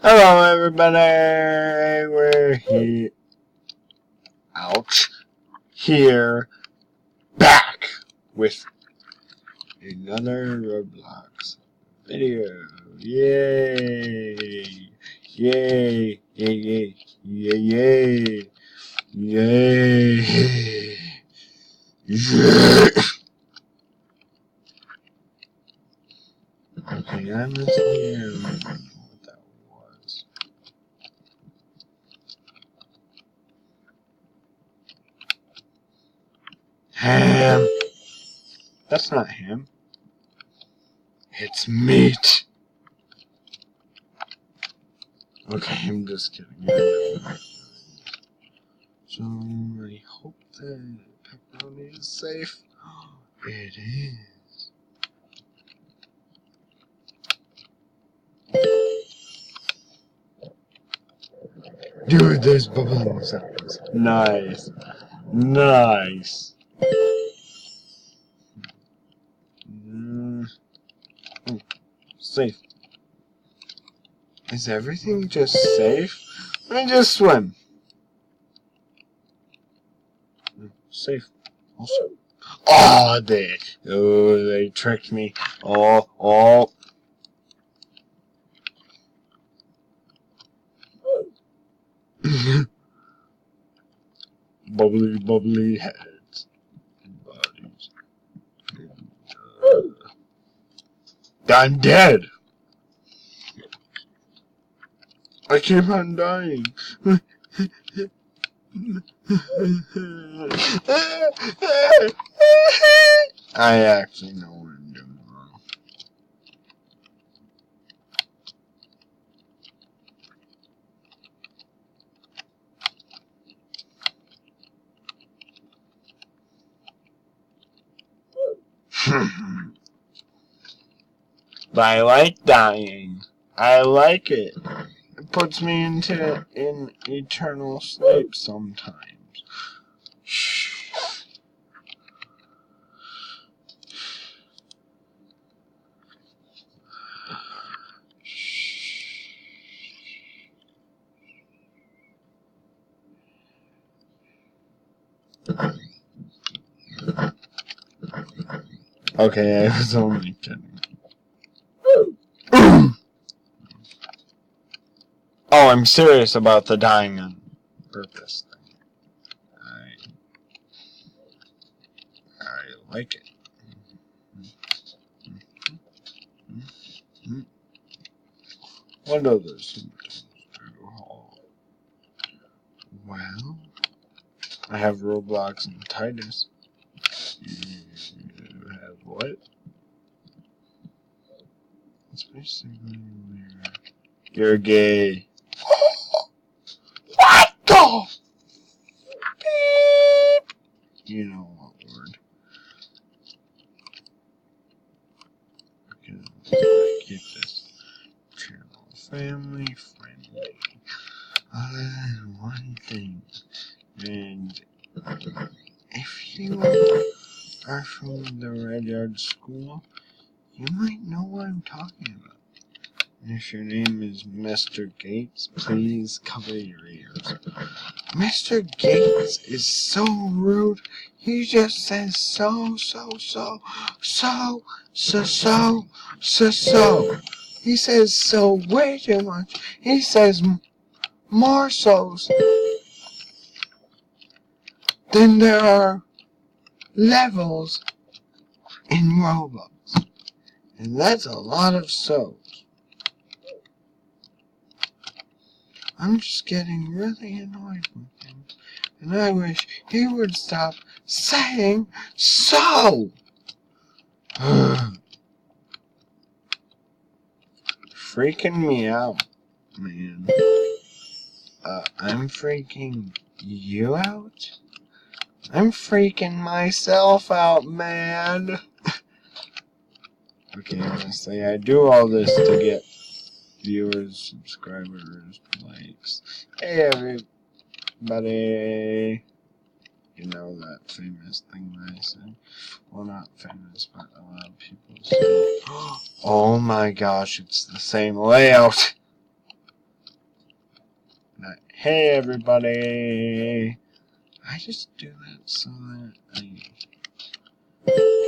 Hello, everybody. We're here. Ouch. Here. Back with another Roblox video. Yay. Yay. Yay. Yay. Yay. Yay. Yay. Okay, I'm just here. What that was. Ham. That's not ham. It's meat. Okay, I'm just kidding. So I hope that pepperoni is safe. It is. Dude, there's bubbling sounds. Nice. Nice. Safe. Is everything just safe? Let me just swim. Safe. Also. Oh, they tricked me. Oh. Bubbly heads and bodies. I'm dead. I keep on dying. I actually know what I'm doing wrong. But I like dying. I like it. It puts me in eternal sleep sometimes. Shh. Okay, I was only kidding. Oh, I'm serious about the dying on purpose thing. I like it. What other symptoms do you have? Well, I have Roblox and Titus. You have what? It's basically weird. You're gay. What the? Beep. You know what word. Okay, keep this channel family friendly. Other than one thing. And if you are from the Red Yard School, you might know what I'm talking about. And if your name is Mr. Gates, please cover your ears. Mr. Gates is so rude. He just says so. He says so way too much. He says more so's than there are levels in Roblox. And that's a lot of so's. I'm just getting really annoyed with him. And I wish he would stop saying so. Freaking me out, man. I'm freaking you out? I'm freaking myself out, man. Okay, honestly, I do all this to get viewers, subscribers, likes. Hey, everybody. You know that famous thing that I said? Well, not famous, but a lot of people say, oh my gosh, it's the same layout. Hey everybody! I just do that so that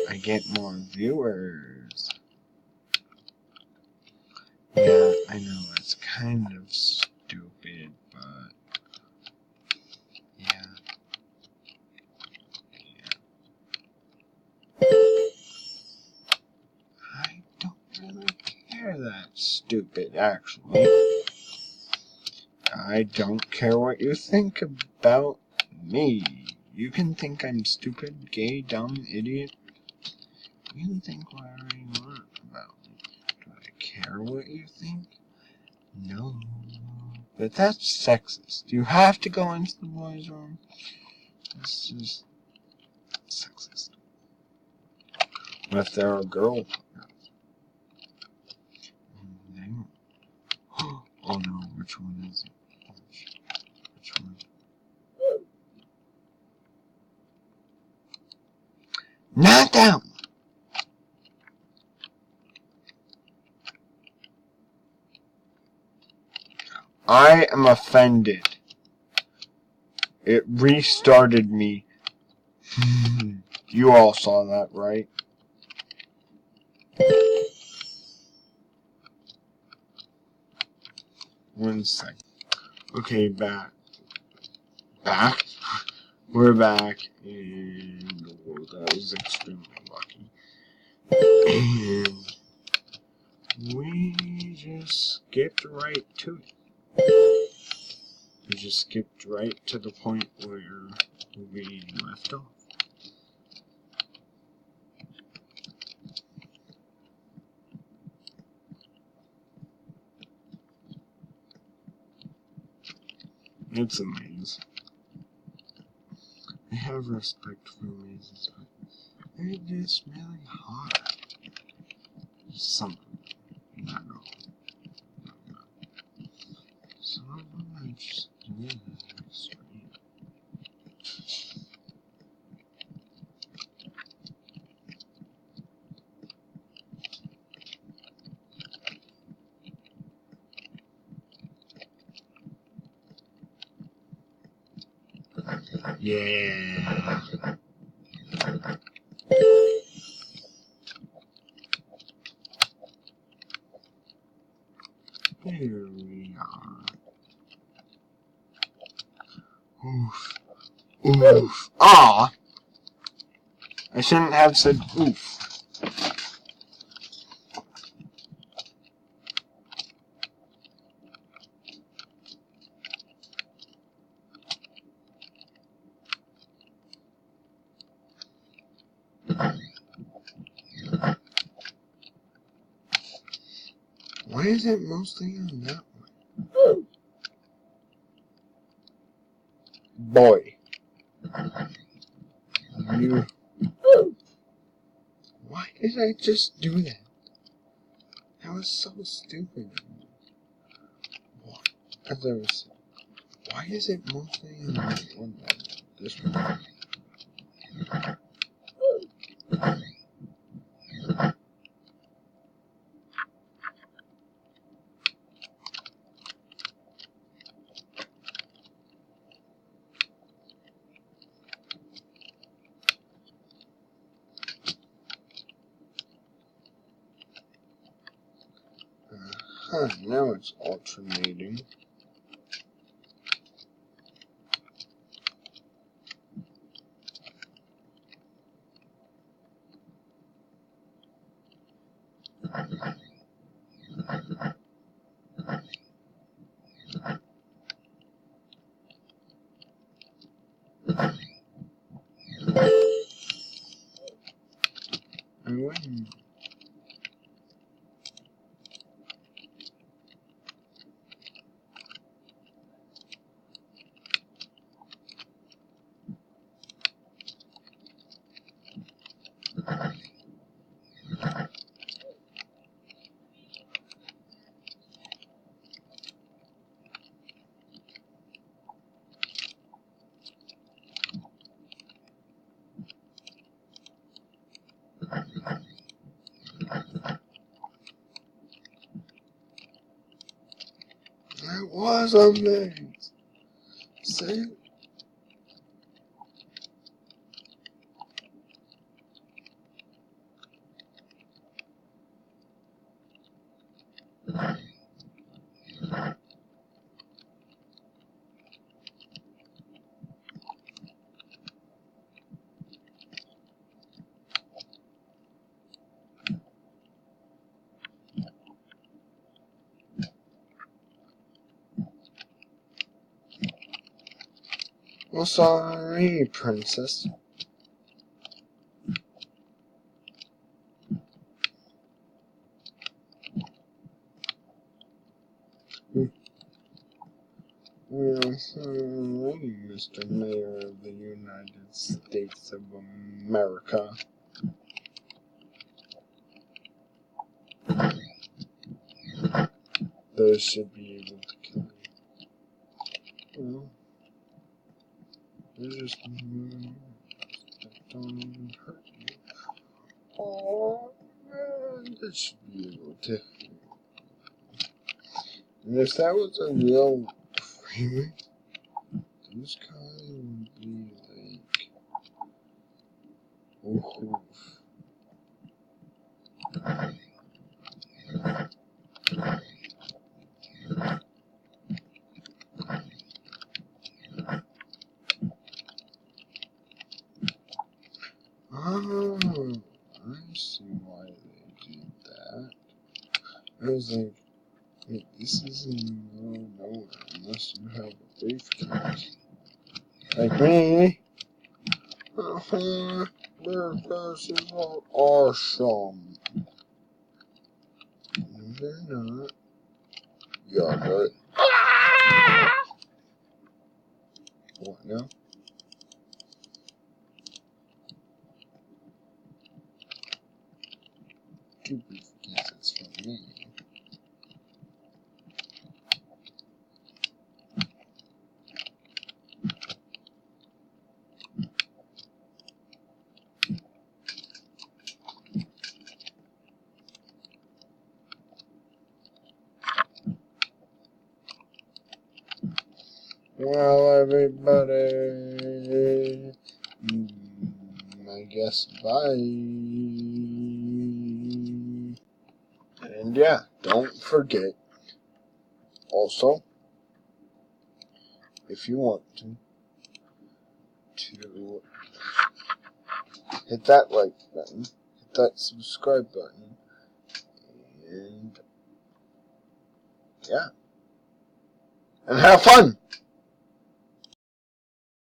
I get more viewers. Yeah, I know it's kind of stupid, but yeah. I don't really care that stupid, actually. I don't care what you think about me. You can think I'm stupid, gay, dumb, idiot. You can think whatever you want about me. Do I care what you think? No. But that's sexist. You have to go into the boys' room. This is sexist. What if they're a girl? Oh no, which one is it? Which one? Not that one! I am offended. It restarted me. You all saw that, right? One second. Okay, back. Back? We're back, and oh, that was extremely lucky. And we just skipped right to it. We just skipped right to the point where we left off. It's a maze. I have respect for mazes, but they're just really hard. Some of them, not all. Some of them are just really extreme. Yeah. Here we are. Oof. Oof. Ah! I shouldn't have said oof. Why is it mostly on that one? Boy. You. Why did I just do that? That was so stupid. What? As I was saying, why is it mostly on that one? This one. Now it's alternating. I win. That was a maze. See? Well, sorry, princess. Well, sorry, Mr. Mayor of the United States of America. Those should be able to kill you. Well, they're just don't hurt you. Oh, man, they should be able to. And if that was a real Freeman, those guys would be like, oof. Oh, I see why they did that. I was like, wait, this is in the middle of nowhere unless you have a briefcase. Like me. Briefcases are awesome. No, they're not. Yeah, but. What now? Two briefcases for me. Well, everybody, I guess bye. And yeah, don't forget, also, if you want to hit that like button, hit that subscribe button, and yeah, and have fun!